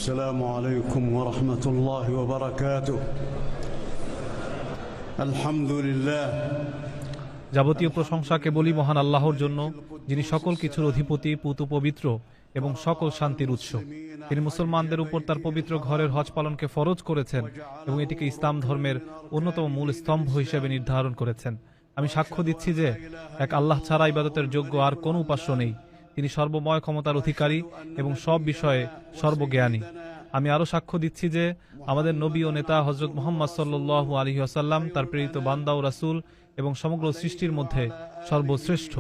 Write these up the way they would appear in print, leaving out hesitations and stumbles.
السلام عليكم ورحمة الله وبركاته. الحمد لله. যাবতীয় প্রশংসা কেবলই মহান আল্লাহর জন্য, যিনি সকল কিছুর অধিপতি, পুত পবিত্র এবং সকল শান্তির উৎস। তিনি মুসলমানদের উপর তার পবিত্র ঘরের হজ পালনকে ফরজ করেছেন এবং এটিকে ইসলাম ধর্মের অন্যতম মূল স্তম্ভ হিসেবে নির্ধারণ করেছেন। আমি সাক্ষ্য দিচ্ছি যে এক আল্লাহ ছাড়া ইবাদতের যোগ্য আর কোনো উপাস্য নেই। তিনি সর্বময় ক্ষমতার অধিকারী এবং সব বিষয়ে সর্বজ্ঞানী। আমি আরও সাক্ষ্য দিচ্ছি যে আমাদের নবী ও নেতা হযরত মুহাম্মদ সাল্লাল্লাহু আলাইহি ওয়াসাল্লাম তার প্রেরিত বান্দা ও রাসূল এবং সমগ্র সৃষ্টির মধ্যে সর্বশ্রেষ্ঠ।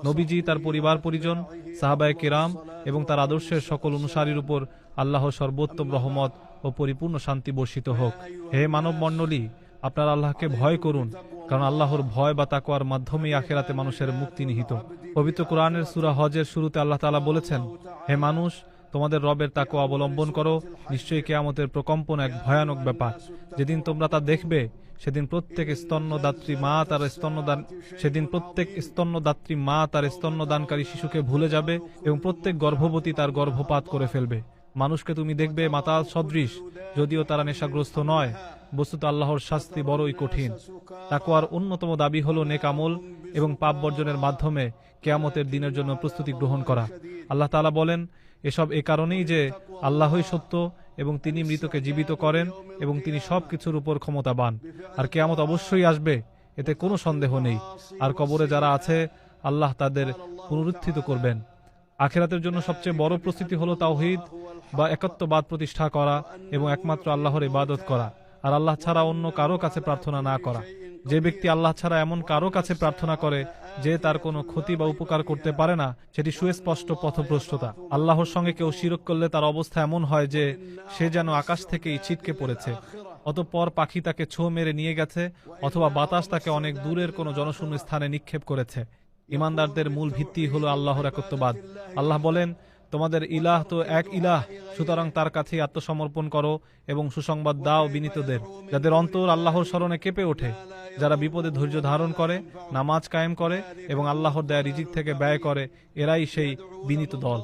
নবীজি, তার পরিবার পরিজন, সাহাবায়ে কেরাম এবং তার আদর্শের সকল অনুসারীর উপর আল্লাহর সর্বোত্তম রহমত ও পরিপূর্ণ শান্তি বর্ষিত হোক। হে মানব মণ্ডলী, আপনারা আল্লাহকে ভয় করুন, কারণ আল্লাহর ভয় বা তাকওয়ার মাধ্যমেই আখিরাতে মানুষের মুক্তি নিহিত। পবিত্র কোরআনের সূরা হজের শুরুতে আল্লাহ তাআলা বলেছেন, হে মানুষ, তোমাদের রবের তাকওয়া অবলম্বন করো, নিশ্চয়ই কিয়ামতের প্রকম্পন এক ভয়ানক ব্যাপার। যেদিন তোমরা তা দেখবে, সেদিন প্রত্যেক স্তন্যদাত্রী মা তার স্তন্যদানকারী শিশুকে ভুলে যাবে এবং প্রত্যেক গর্ভবতী তার গর্ভপাত করে ফেলবে। মানুষকে তুমি দেখবে মাতাল সদৃশ, যদিও তারা নেশাগ্রস্ত নয়। বস্তুত আল্লাহর শাস্তি বড়ই কঠিন। তাকওয়ার অন্যতম দাবি হলো নেক আমল এবং পাপ বর্জনের মাধ্যমে কিয়ামতের দিনের জন্য প্রস্তুতি গ্রহণ করা। আল্লাহ তাআলা বলেন, এসব এ কারণেই যে আল্লাহই সত্য এবং তিনি মৃতকে জীবিত করেন এবং তিনি সবকিছুর উপর ক্ষমতাবান। আর কিয়ামত অবশ্যই আসবে, এতে কোনো সন্দেহ নেই। আর কবরে যারা আছে, আল্লাহ তাদের পুনরুত্থিত করবেন। আখিরাতের জন্য সবচেয়ে বড় প্রস্তুতি হলো তাওহীদ বা একত্ববাদ প্রতিষ্ঠা করা এবং একমাত্র আল্লাহর ইবাদত করা, আর আল্লাহ ছাড়া অন্য কারো কাছে প্রার্থনা না করা। যে ব্যক্তি আল্লাহ ছাড়া এমন কারো কাছে প্রার্থনা করে যে তার কোনো ক্ষতি বা উপকার করতে পারে না, সেটি সুস্পষ্ট পথভ্রষ্টতা। আল্লাহর সঙ্গে কেউ শিরক করলে তার অবস্থা এমন হয় যে সে যেন আকাশ থেকেই ছিটকে পড়েছে, অতঃপর পাখি তাকে ছো মেরে নিয়ে গেছে, অথবা বাতাস তাকে অনেক দূরের কোনো জনশূন্য স্থানে নিক্ষেপ করেছে। ইমানদারদের মূল ভিত্তি হলো আল্লাহর একত্ববাদ। আল্লাহ বলেন, তোমাদের ইলাহ তো এক ইলাহ, সুতরাং তার কাছেই আত্মসমর্পণ করো এবং সুসংবাদ দাও বিনীতদের, যাদের অন্তর আল্লাহর স্মরণে কেঁপে ওঠে, যারা বিপদে ধৈর্য ধারণ করে, নামাজ কায়েম করে এবং আল্লাহর দেয়া রিজিক থেকে ব্যয় করে, এরাই সেই বিনীত দল।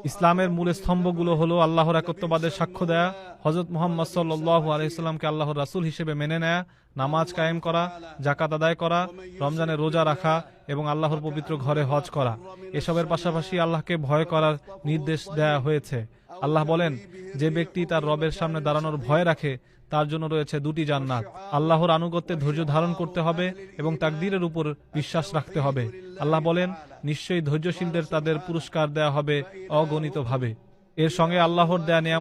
ইসলামের মূল স্তম্ভগুলো হলো আল্লাহর একত্ববাদের সাক্ষ্য দেয়া, হযরত মুহাম্মদ সাল্লাল্লাহু আলাইহি সাল্লামকে আল্লাহর রাসূল হিসেবে মেনে নেয়া, নামাজ কায়েম করা, যাকাত আদায় করা, রমজানের রোজা রাখা এবং আল্লাহর পবিত্র ঘরে হজ করা। এসবের পাশাপাশি আল্লাহকে ভয় করার নির্দেশ দেয়া হয়েছে। আল্লাহ বলেন, যে ব্যক্তি তার রবের সামনে দাঁড়ানোর ভয় রাখে, তার জন্য রয়েছে দুটি জান্নাত। আল্লাহর আনুগত্যে ধৈর্য ধারণ করতে হবে এবং তাকদীরের উপর বিশ্বাস রাখতে হবে। আল্লাহ বলেন, নিশ্চয়ই ধৈর্যশীলদের তাদের পুরস্কার দেয়া হবে অগণিতভাবে। এর সঙ্গে আল্লাহর দেয়া